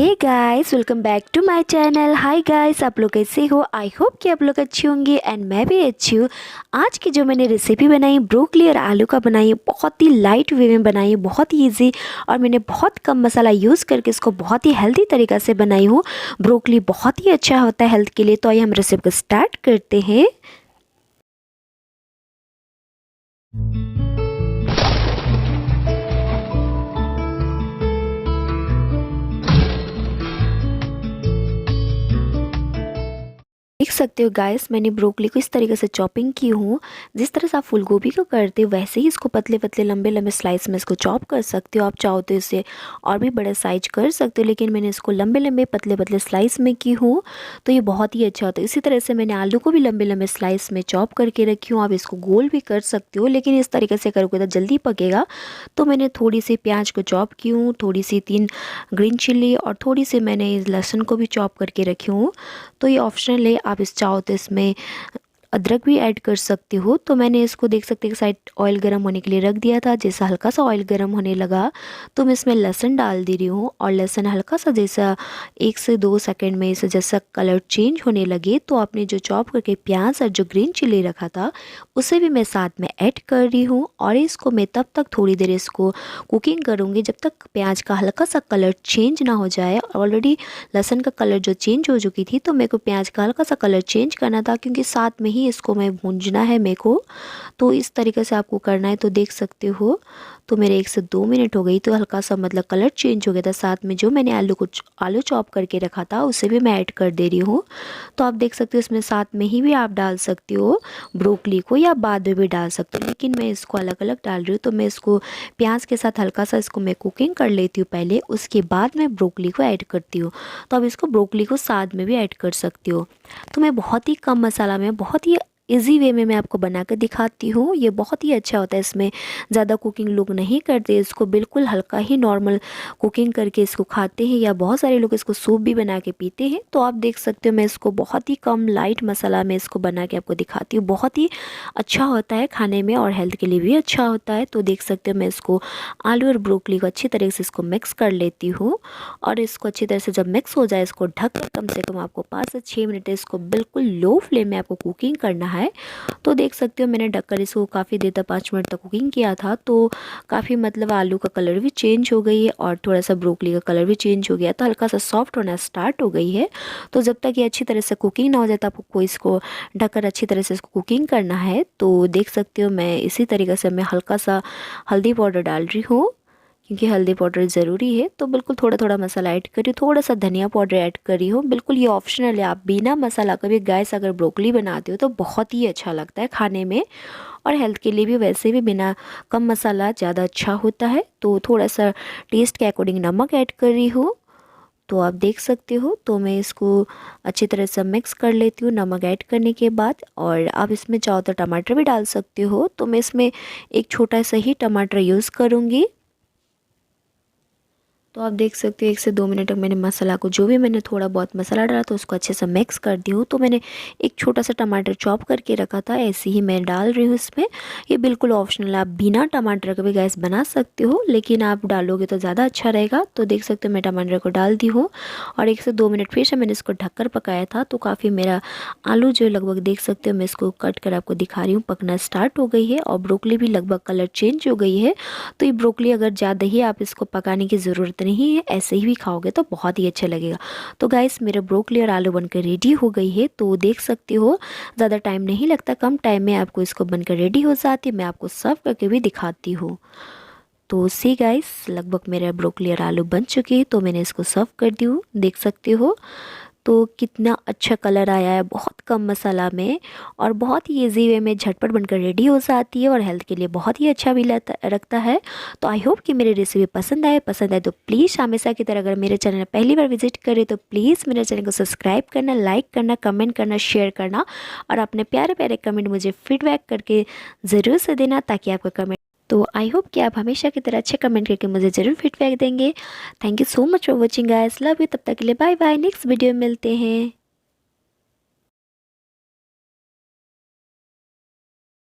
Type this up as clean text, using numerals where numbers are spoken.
Hey guys, welcome back to my channel. Hi guys, आप लोग कैसे हो? आई होप कि आप लोग अच्छे होंगे एंड मैं भी अच्छी हूँ। आज की जो मैंने रेसिपी बनाई ब्रोकली और आलू का बनाई, बहुत ही लाइट वे में बनाई, बहुत ही इजी और मैंने बहुत कम मसाला यूज़ करके इसको बहुत ही हेल्दी तरीक़ा से बनाई हूँ। ब्रोकली बहुत ही अच्छा होता है हेल्थ के लिए। तो आइए हम रेसिपी को स्टार्ट करते हैं। देख सकते हो गाइस, मैंने ब्रोकली को इस तरीके से चॉपिंग की हूँ। जिस तरह से आप फूल गोभी को करते हो वैसे ही इसको पतले पतले लंबे लंबे स्लाइस में इसको चॉप कर सकते हो। आप चाहो तो इसे और भी बड़ा साइज कर सकते हो, लेकिन मैंने इसको लंबे लंबे पतले पतले स्लाइस में की हूँ, तो ये बहुत ही अच्छा होता है। इसी तरह से मैंने आलू को भी लंबे लंबे स्लाइस में चॉप करके रखी हूँ। आप इसको गोल भी कर सकते हो, लेकिन इस तरीके से करोगे तो जल्दी पकेगा। तो मैंने थोड़ी सी प्याज को चॉप की हूँ, थोड़ी सी 3 ग्रीन चिल्ली और थोड़ी सी मैंने लहसुन को भी चॉप करके रखी हूँ। तो ये ऑप्शनल है, आप इस चाहो तो इसमें अदरक भी ऐड कर सकते हो। तो मैंने इसको देख सकते हैं साइड ऑयल गर्म होने के लिए रख दिया था। जैसा हल्का सा ऑयल गर्म होने लगा तो मैं इसमें लहसुन डाल दे रही हूँ, और लहसुन हल्का सा जैसा 1 से 2 सेकंड में इसे जैसा कलर चेंज होने लगे तो आपने जो चॉप करके प्याज और जो ग्रीन चिल्ली रखा था उसे भी मैं साथ में ऐड कर रही हूँ। और इसको मैं तब तक थोड़ी देर इसको कुकिंग करूँगी जब तक प्याज का हल्का सा कलर चेंज ना हो जाए। ऑलरेडी लहसुन का कलर जो चेंज हो चुकी थी तो मेरे को प्याज का हल्का सा कलर चेंज करना था, क्योंकि साथ में ही इसको मैं भूंजना है मेरे को। तो इस तरीके से आपको करना है। तो देख सकते हो तो मेरे 1 से 2 मिनट हो गई, तो हल्का सा मतलब कलर चेंज हो गया था। साथ में जो मैंने आलू चॉप करके रखा था उसे भी मैं ऐड कर दे रही हूँ। तो आप देख सकते हो इसमें साथ में ही भी आप डाल सकते हो ब्रोकली को, या बाद में भी डाल सकते हो, लेकिन मैं इसको अलग अलग डाल रही हूँ। तो मैं इसको प्याज के साथ हल्का सा इसको मैं कुकिंग कर लेती हूँ पहले, उसके बाद मैं ब्रोकली को ऐड करती हूँ। तो अब इसको ब्रोकली को साथ में भी ऐड कर सकती हो। तो मैं बहुत ही कम मसाला में बहुत ही इजी वे में मैं आपको बना कर दिखाती हूँ। ये बहुत ही अच्छा होता है, इसमें ज़्यादा कुकिंग लोग नहीं करते, इसको बिल्कुल हल्का ही नॉर्मल कुकिंग करके इसको खाते हैं, या बहुत सारे लोग इसको सूप भी बना के पीते हैं। तो आप देख सकते हो मैं इसको बहुत ही कम लाइट मसाला में इसको बना के आपको दिखाती हूँ। बहुत ही अच्छा होता है खाने में और हेल्थ के लिए भी अच्छा होता है। तो देख सकते हो मैं इसको आलू और ब्रोकली को अच्छी तरह से इसको मिक्स कर लेती हूँ, और इसको अच्छी तरह से जब मिक्स हो जाए इसको ढक कर कम से कम आपको 5 से 6 मिनट इसको बिल्कुल लो फ्लेम में आपको कुकिंग करना है। तो देख सकते हो मैंने ढककर इसको काफ़ी देर तक 5 मिनट तक कुकिंग किया था। तो काफ़ी मतलब आलू का कलर भी चेंज हो गई है और थोड़ा सा ब्रोकली का कलर भी चेंज हो गया, तो हल्का सा सॉफ्ट होना स्टार्ट हो गई है। तो जब तक ये अच्छी तरह से कुकिंग ना हो जाए तो आपको इसको ढककर अच्छी तरह से इसको कुकिंग करना है। तो देख सकते हो मैं इसी तरीके से मैं हल्का सा हल्दी पाउडर डाल रही हूँ, क्योंकि हल्दी पाउडर ज़रूरी है। तो बिल्कुल थोड़ा थोड़ा मसाला ऐड करी, थोड़ा सा धनिया पाउडर ऐड करी हूँ। बिल्कुल ये ऑप्शनल है, आप बिना मसाला का भी गाइस अगर ब्रोकली बनाते हो तो बहुत ही अच्छा लगता है खाने में, और हेल्थ के लिए भी वैसे भी बिना कम मसाला ज़्यादा अच्छा होता है। तो थोड़ा सा टेस्ट के अकॉर्डिंग नमक ऐड कर रही हूँ। तो आप देख सकते हो तो मैं इसको अच्छी तरह से मिक्स कर लेती हूँ नमक ऐड करने के बाद। और आप इसमें चाहो तो टमाटर भी डाल सकते हो। तो मैं इसमें एक छोटा सा ही टमाटर यूज़ करूँगी। तो आप देख सकते हो 1 से 2 मिनट तक मैंने मसाला को, जो भी मैंने थोड़ा बहुत मसाला डाला तो उसको अच्छे से मिक्स कर दी हूँ। तो मैंने एक छोटा सा टमाटर चॉप करके रखा था, ऐसे ही मैं डाल रही हूँ इसमें। ये बिल्कुल ऑप्शनल है, आप बिना टमाटर के भी गैस बना सकते हो, लेकिन आप डालोगे तो ज़्यादा अच्छा रहेगा। तो देख सकते हो मैं टमाटर को डाल दी हूँ, और 1 से 2 मिनट फिर से मैंने इसको ढककर पकाया था। तो काफ़ी मेरा आलू जो लगभग देख सकते हो मैं इसको कट कर आपको दिखा रही हूँ पकना स्टार्ट हो गई है, और ब्रोकली भी लगभग कलर चेंज हो गई है। तो ये ब्रोकली अगर ज़्यादा ही आप इसको पकाने की ज़रूरत नहीं है, ऐसे ही भी खाओगे तो बहुत ही अच्छा लगेगा। तो गाइस मेरा ब्रोकली और आलू बनकर रेडी हो गई है। तो देख सकते हो ज़्यादा टाइम नहीं लगता, कम टाइम में आपको इसको बनकर रेडी हो जाती है। मैं आपको सर्व करके भी दिखाती हूँ। तो सी गाइस लगभग मेरा ब्रोकली और आलू बन चुके हैं, तो मैंने इसको सर्व कर दी हूँ। देख सकते हो तो कितना अच्छा कलर आया है, बहुत कम मसाला में, और बहुत ही ईजी वे में झटपट बनकर रेडी हो जाती है, और हेल्थ के लिए बहुत ही अच्छा भी रखता है। तो आई होप कि मेरी रेसिपी पसंद आए तो प्लीज़ हमेशा की तरह अगर मेरे चैनल पहली बार विजिट करें तो प्लीज़ मेरे चैनल को सब्सक्राइब करना, लाइक करना, कमेंट करना, शेयर करना, और अपने प्यारे प्यारे कमेंट मुझे फीडबैक करके ज़रूर से देना, ताकि आपका कमेंट, तो आई होप कि आप हमेशा की तरह अच्छे कमेंट करके मुझे ज़रूर फीडबैक देंगे। Thank you so much for watching guys, love you. तब तक के लिए बाय बाय, नेक्स्ट वीडियो में मिलते हैं।